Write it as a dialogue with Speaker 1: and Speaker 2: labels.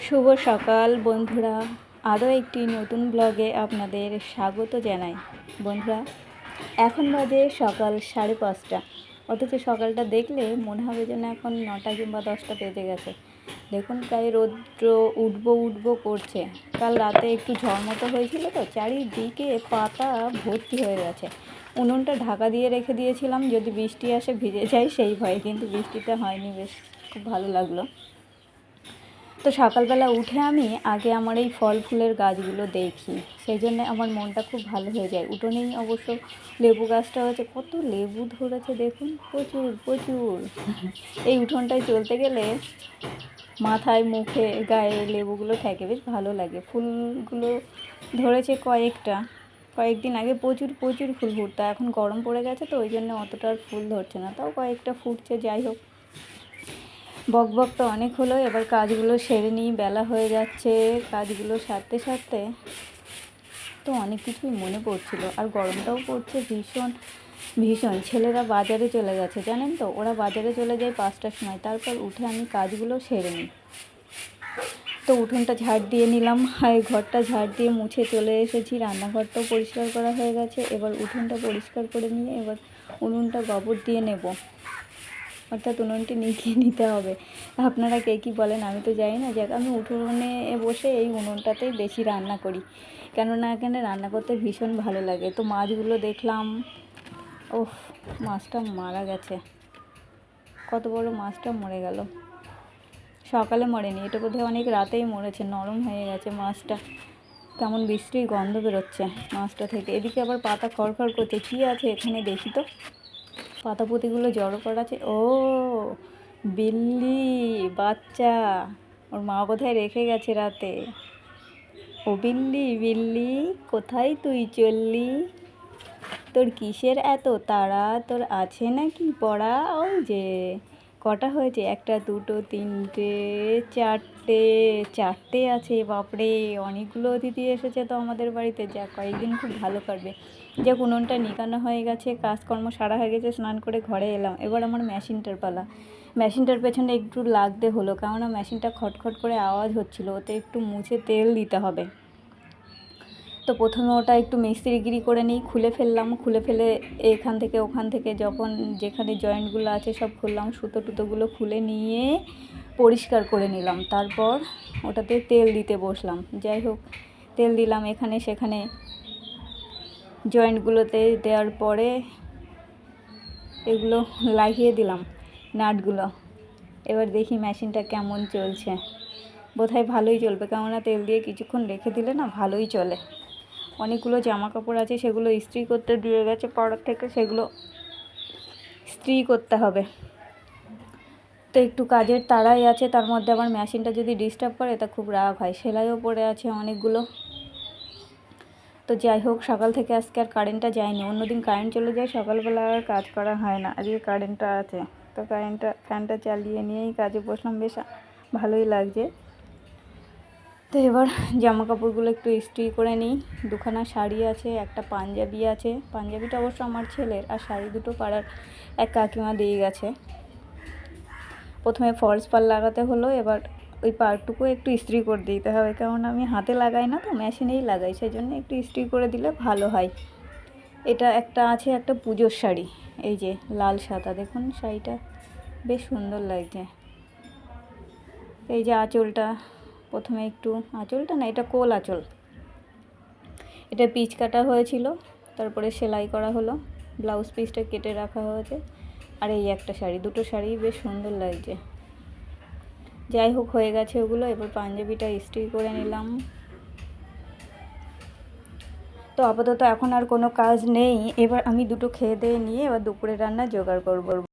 Speaker 1: শুভ সকাল বন্ধুরা, আরও একটি নতুন ব্লগে আপনাদের স্বাগত জানাই। বন্ধুরা, এখন বাজে সকাল 5:30, অথচ সকালটা দেখলে মনে হবে যেন এখন 9টা কিংবা 10টা বেজে গেছে। দেখুন প্রায় রৌদ্র উঠবো করছে। কাল রাতে একটু ঝড় মতো হয়েছিল, তো চারিদিকে পাতা ভর্তি হয়ে গেছে। উনুনটা ঢাকা দিয়ে রেখে দিয়েছিলাম, যদি বৃষ্টি আসে ভিজে যায় সেই ভয়ে, কিন্তু বৃষ্টিটা হয়নি, বেশ খুব ভালো লাগলো। তো সকালবেলা উঠে আমি আগে আমার এই ফল ফুলের গাছগুলো দেখি, সেই জন্য আমার মনটা খুব ভালো হয়ে যায়। উঠোনেই অবশ্য লেবু গাছটা হয়েছে, কত লেবু ধরেছে দেখুন, প্রচুর প্রচুর। এই উঠোনটায় চলতে গেলে মাথায় মুখে গায়ে লেবুগুলো থাকে, বেশ ভালো লাগে। ফুলগুলো ধরেছে কয়েকদিন আগে প্রচুর প্রচুর ফুল ফুটতো, এখন গরম পড়ে গেছে তো ওই জন্য অতটা ফুল ধরছে না, তাও কয়েকটা ফুটছে। যাই হোক, বক তো অনেক হলো, এবার কাজগুলো সেরে নিই, বেলা হয়ে যাচ্ছে। কাজগুলো সারতে তো অনেক কিছুই মনে পড়ছিল, আর গরমটাও পড়ছে ভীষণ ভীষণ। ছেলেরা বাজারে চলে গেছে, জানেন তো, ওরা বাজারে চলে যায় 5টার সময়। তারপর উঠে আমি কাজগুলো সেরে নিই। তো উঠোনটা ঝাড় দিয়ে নিলাম, ঘরটা ঝাড় দিয়ে মুছে চলে এসেছি। রান্নাঘরটাও পরিষ্কার করা হয়ে গেছে। এবার উঠোনটা পরিষ্কার করে নিয়ে এবার উনুনটা গোবর দিয়ে নেব, অর্থাৎ উনুনটি নিভিয়ে নিতে হবে। আপনারা কে কী বলেন আমি তো জানি না। যাক, আমি উঠোনে বসে এই উনুনটাতেই বেশি রান্না করি, কেননা এখানে রান্না করতে ভীষণ ভালো লাগে। তো মাছগুলো দেখলাম, ওহ, মাছটা মারা গেছে, কত বড় মাছটা মরে গেল। সকালে মরেনি, এটা বোধহয় অনেক রাতেই মরেছে, নরম হয়ে গেছে মাছটা। কেমন বিশ্রী গন্ধ বেরোচ্ছে মাছটা থেকে। এদিকে আবার পাতা খড়খড় করছে, কী আছে এখানে দেখি তো। পাতাপুতিগুলো জড়ো করা আছে। ও, বিল্লি বাচ্চা, ওর মা বোধহয় রেখে গেছে রাতে। ও বিল্লি, কোথায় তুই চললি? তোর কিসের এত তাড়া? তোর আছে নাকি পড়া? ওই যে কটা হয়েছে, 1, 2, 3, 4টে আছে। বাপরে, অনেকগুলো অতিথি এসেছে তো আমাদের বাড়িতে, যা কয়েকদিন খুব ভালো কাটবে। যে উনুনটা নিকানো হয়ে গেছে, কাজকর্ম সারা হয়ে গেছে, স্নান করে ঘরে এলাম। এবার আমার মেশিনটার পালা। মেশিনটার পেছনে একটু লাগতে হলো, কেননা মেশিনটা খটখট করে আওয়াজ হচ্ছিলো, ওতে একটু মুছে তেল দিতে হবে। তো প্রথমে ওটা একটু মিস্ত্রিগিরি করে নিই, খুলে ফেলে এখান থেকে ওখান থেকে যখন যেখানে জয়েন্টগুলো আছে সব খুললাম, সুতোগুলো খুলে নিয়ে পরিষ্কার করে নিলাম। তারপর ওটাতে তেল দিতে বসলাম। যাই হোক, তেল দিলাম এখানে সেখানে জয়েন্টগুলোতে, দেওয়ার পরে এগুলো লাগিয়ে দিলাম নাটগুলো। এবার দেখি মেশিনটা কেমন চলছে। বোধহয় ভালোই চলবে, কেননা তেল দিয়ে কিছুক্ষণ রেখে দিলে না ভালোই চলে। অনেকগুলো জামা কাপড় আছে, সেগুলো ইস্ত্রি করতে দিয়ে গেছে পাড়ার থেকে, সেগুলো ইস্ত্রি করতে হবে। তো একটু কাজের তাড়াই আছে, তার মধ্যে আবার মেশিনটা যদি ডিস্টার্ব করে তা খুব রাগ হয়। সেলাইও পড়ে আছে অনেকগুলো। তো যাই হোক, সকাল থেকে আজকে আর কারেন্টটা যায়নি। অন্যদিন কারেন্ট চলে যায়, সকালবেলা আর কাজ করা হয় না। আজকে কারেন্টটা আছে, তো ফ্যানটা চালিয়ে নিয়েই কাজে বসলাম, বেশ ভালোই লাগছে। তো এবার জামা কাপড়গুলো একটু ইস্ত্রি করে নিই। 2খানা শাড়ি আছে, একটা পাঞ্জাবি আছে। পাঞ্জাবিটা অবশ্য আমার ছেলের, আর শাড়ি দুটো পাড়ার এক কাকিমা দিয়ে গেছে। প্রথমে ফলস পাড় লাগাতে হলো, এবার ওই পাড়টুকু একটু ইস্ত্রি করে দিতে হবে, কারণ আমি হাতে লাগাই না তো, মেশিনেই লাগাই, সেই জন্য একটু ইস্ত্রি করে দিলে ভালো হয়। এটা একটা আছে, একটা পুজোর শাড়ি, এই যে লাল সাদা, দেখুন শাড়িটা বেশ সুন্দর লাগছে। এই যে আঁচলটা, প্রথমে একটু, আঁচলটা না, এটা কোল আঁচল, এটা পিচ কাটা হয়েছিল, তারপরে সেলাই করা হলো, ব্লাউজ পিসটা কেটে রাখা হয়েছে। আর এই একটা শাড়ি, দুটো শাড়ি বেশ সুন্দর লাগছে। যাই হোক, হয়ে গেছে ওগুলো। এবার পাঞ্জাবিটা ইস্ত্রি করে নিলাম। তো আপাতত এখন আর কোনো কাজ নেই, এবার আমি দুটো খেয়ে দিয়ে নিয়ে এবার দুপুরে রান্না জোগাড় করব।